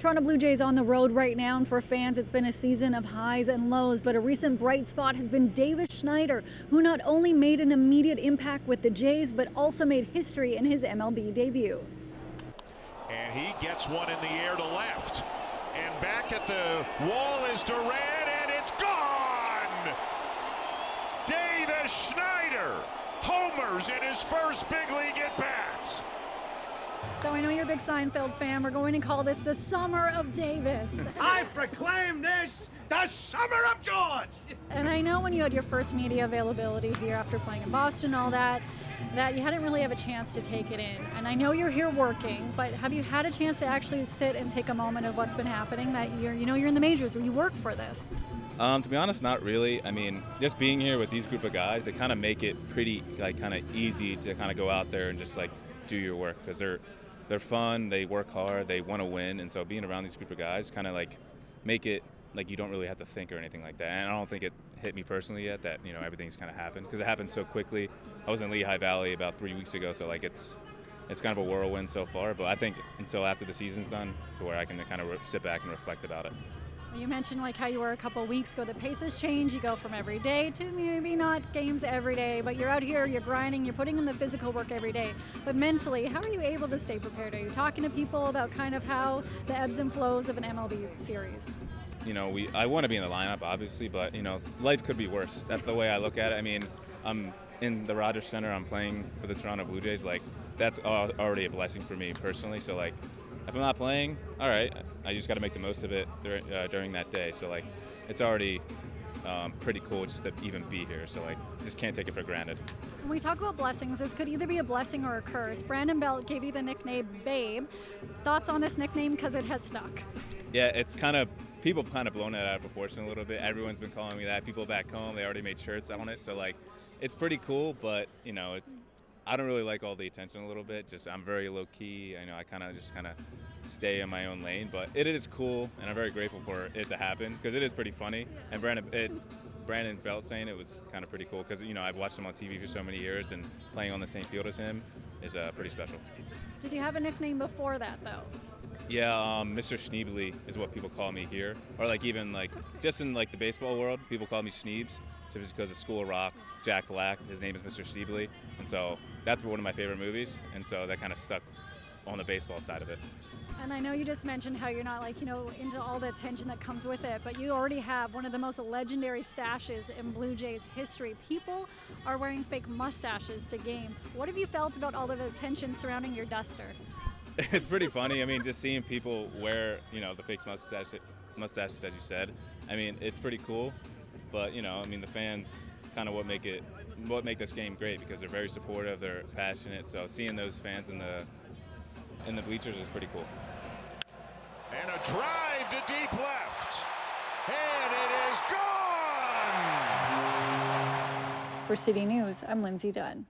Toronto Blue Jays on the road right now, and for fans, it's been a season of highs and lows, but a recent bright spot has been Davis Schneider, who not only made an immediate impact with the Jays, but also made history in his MLB debut. And he gets one in the air to left. And back at the wall is Duran, and it's gone! Davis Schneider homers in his first big league at-bats. So I know you're a big Seinfeld fan. We're going to call this the Summer of Davis. I proclaim this the Summer of George! And I know when you had your first media availability here after playing in Boston and all that you hadn't really have a chance to take it in. And I know you're here working, but have you had a chance to actually sit and take a moment of what's been happening, that you're in the majors where you work for this? To be honest, not really. I mean, just being here with these group of guys, they kind of make it pretty kind of easy to kind of go out there and just do your work, because they're fun, they work hard, they want to win, and so being around these group of guys kind of make it you don't really have to think or anything like that. And I don't think it hit me personally yet that everything's kind of happened, because it happened so quickly. I was in Lehigh Valley about 3 weeks ago, so it's kind of a whirlwind so far. But I think until after the season's done, to where I can kind of sit back and reflect about it. You mentioned how you were a couple of weeks ago. The pace has changed. You go from every day to maybe not games every day, but you're out here, you're grinding, you're putting in the physical work every day. But mentally, how are you able to stay prepared? Are you talking to people about kind of how the ebbs and flows of an MLB series? I want to be in the lineup, obviously, but life could be worse. That's the way I look at it. I mean, I'm in the Rogers Center. I'm playing for the Toronto Blue Jays. That's already a blessing for me personally. So if I'm not playing, all right, I just got to make the most of it during that day. So it's already pretty cool just to even be here. So just can't take it for granted. When we talk about blessings, this could either be a blessing or a curse. Brandon Belt gave you the nickname Babe. Thoughts on this nickname, because it has stuck? Yeah, people kind of blown it out of proportion a little bit. Everyone's been calling me that. People back home, they already made shirts on it. So it's pretty cool, but I don't really like all the attention a little bit. I'm very low key. I kind of stay in my own lane, but it is cool, and I'm very grateful for it to happen, because it is pretty funny. And Brandon Belt saying it was kind of pretty cool, because I've watched him on TV for so many years, and playing on the same field as him is pretty special. Did you have a nickname before that though? Yeah, Mr. Schneebly is what people call me here, or even just in the baseball world, people call me Schneebs. Just because of School of Rock, Jack Black, his name is Mr. Schneebly, and so that's one of my favorite movies, and so that kind of stuck on the baseball side of it. And I know you just mentioned how you're not into all the attention that comes with it, but you already have one of the most legendary stashes in Blue Jays history. People are wearing fake mustaches to games. What have you felt about all of the attention surrounding your duster? It's pretty funny. just seeing people wear the fake mustaches, as you said. It's pretty cool. But the fans kind of what make this game great, because they're very supportive, they're passionate. So seeing those fans in the bleachers is pretty cool. And a drive to deep left, and it is gone. For City News, I'm Lindsay Dunn.